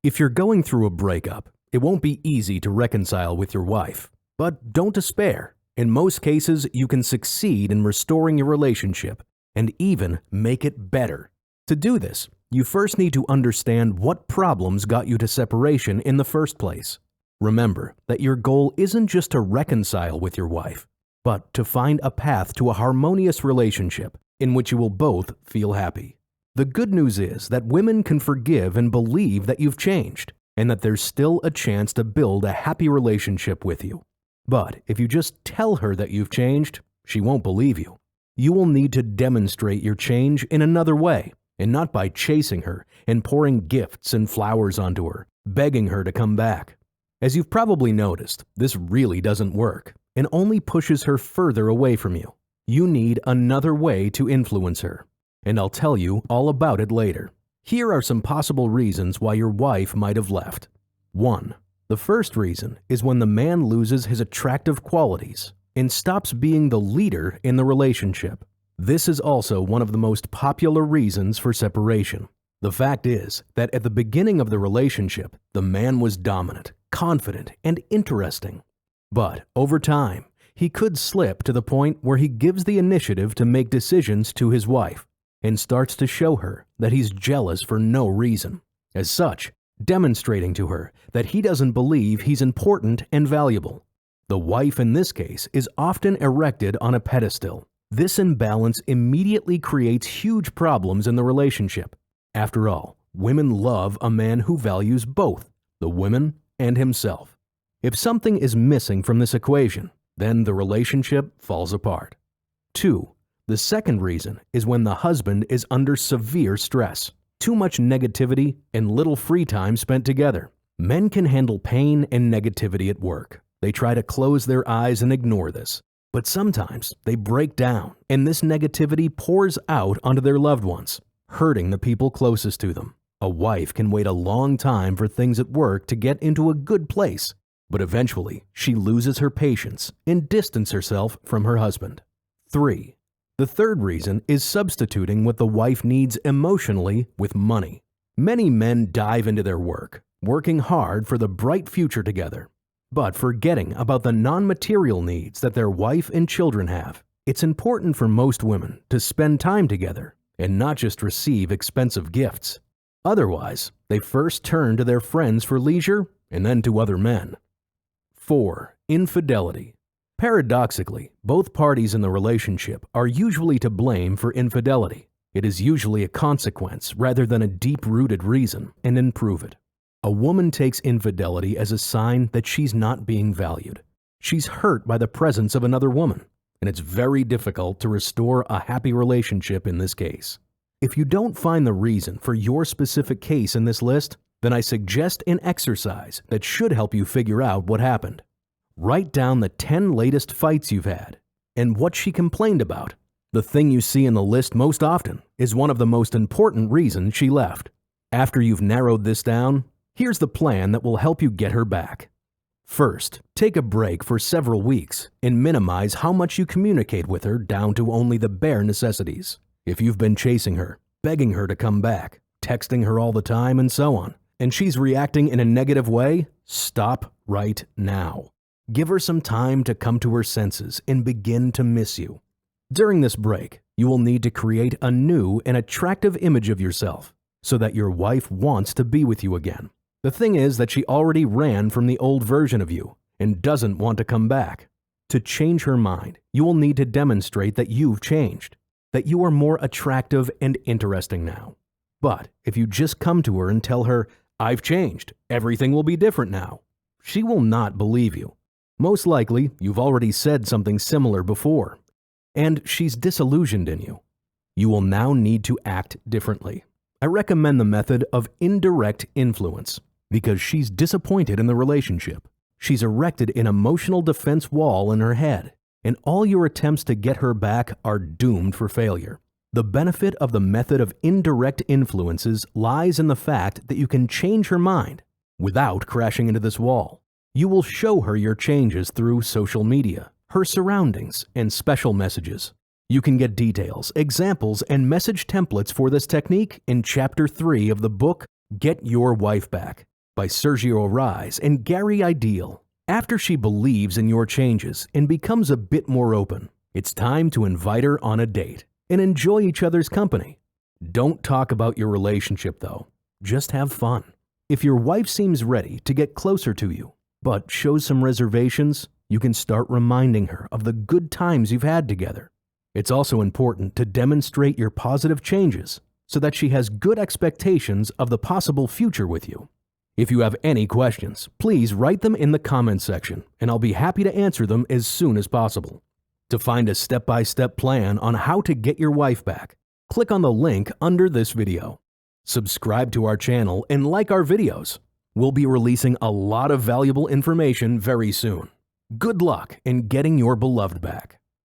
If you're going through a breakup, it won't be easy to reconcile with your wife. But don't despair. In most cases, you can succeed in restoring your relationship and even make it better. To do this, you first need to understand what problems got you to separation in the first place. Remember that your goal isn't just to reconcile with your wife, but to find a path to a harmonious relationship in which you will both feel happy. The good news is that women can forgive and believe that you've changed, and that there's still a chance to build a happy relationship with you. But if you just tell her that you've changed, she won't believe you. You will need to demonstrate your change in another way, and not by chasing her and pouring gifts and flowers onto her, begging her to come back. As you've probably noticed, this really doesn't work and only pushes her further away from you. You need another way to influence her, and I'll tell you all about it later. Here are some possible reasons why your wife might have left. 1. The first reason is when the man loses his attractive qualities and stops being the leader in the relationship. This is also one of the most popular reasons for separation. The fact is that at the beginning of the relationship, the man was dominant, confident, and interesting. But over time, he could slip to the point where he gives the initiative to make decisions to his wife and starts to show her that he's jealous for no reason. As such, demonstrating to her that he doesn't believe he's important and valuable. The wife in this case is often erected on a pedestal. This imbalance immediately creates huge problems in the relationship. After all, women love a man who values both the woman and himself. If something is missing from this equation, then the relationship falls apart. 2. The second reason is when the husband is under severe stress, too much negativity, and little free time spent together. Men can handle pain and negativity at work. They try to close their eyes and ignore this. But sometimes they break down, and this negativity pours out onto their loved ones, hurting the people closest to them. A wife can wait a long time for things at work to get into a good place, but eventually she loses her patience and distances herself from her husband. 3. The third reason is substituting what the wife needs emotionally with money. Many men dive into their work, working hard for the bright future together, but forgetting about the non-material needs that their wife and children have. It's important for most women to spend time together and not just receive expensive gifts. Otherwise, they first turn to their friends for leisure and then to other men. 4. Infidelity. Paradoxically, both parties in the relationship are usually to blame for infidelity. It is usually a consequence rather than a deep-rooted reason, and improve it. A woman takes infidelity as a sign that she's not being valued. She's hurt by the presence of another woman, and it's very difficult to restore a happy relationship in this case. If you don't find the reason for your specific case in this list, then I suggest an exercise that should help you figure out what happened. Write down the 10 latest fights you've had and what she complained about. The thing you see in the list most often is one of the most important reasons she left. After you've narrowed this down, here's the plan that will help you get her back. First, take a break for several weeks and minimize how much you communicate with her down to only the bare necessities. If you've been chasing her, begging her to come back, texting her all the time, and so on, and she's reacting in a negative way, stop right now. Give her some time to come to her senses and begin to miss you. During this break, you will need to create a new and attractive image of yourself so that your wife wants to be with you again. The thing is that she already ran from the old version of you and doesn't want to come back. To change her mind, you will need to demonstrate that you've changed, that you are more attractive and interesting now. But if you just come to her and tell her, "I've changed, everything will be different now," she will not believe you. Most likely, you've already said something similar before, and she's disillusioned in you. You will now need to act differently. I recommend the method of indirect influence because she's disappointed in the relationship. She's erected an emotional defense wall in her head, and all your attempts to get her back are doomed for failure. The benefit of the method of indirect influences lies in the fact that you can change her mind without crashing into this wall. You will show her your changes through social media, her surroundings, and special messages. You can get details, examples, and message templates for this technique in Chapter 3 of the book, Get Your Wife Back. by Sergio Rise and Gary Ideal. After she believes in your changes and becomes a bit more open, it's time to invite her on a date and enjoy each other's company. Don't talk about your relationship though, just have fun. If your wife seems ready to get closer to you, but shows some reservations, you can start reminding her of the good times you've had together. It's also important to demonstrate your positive changes so that she has good expectations of the possible future with you. If you have any questions, please write them in the comments section, and I'll be happy to answer them as soon as possible. To find a step-by-step plan on how to get your wife back, click on the link under this video. Subscribe to our channel and like our videos. We'll be releasing a lot of valuable information very soon. Good luck in getting your beloved back.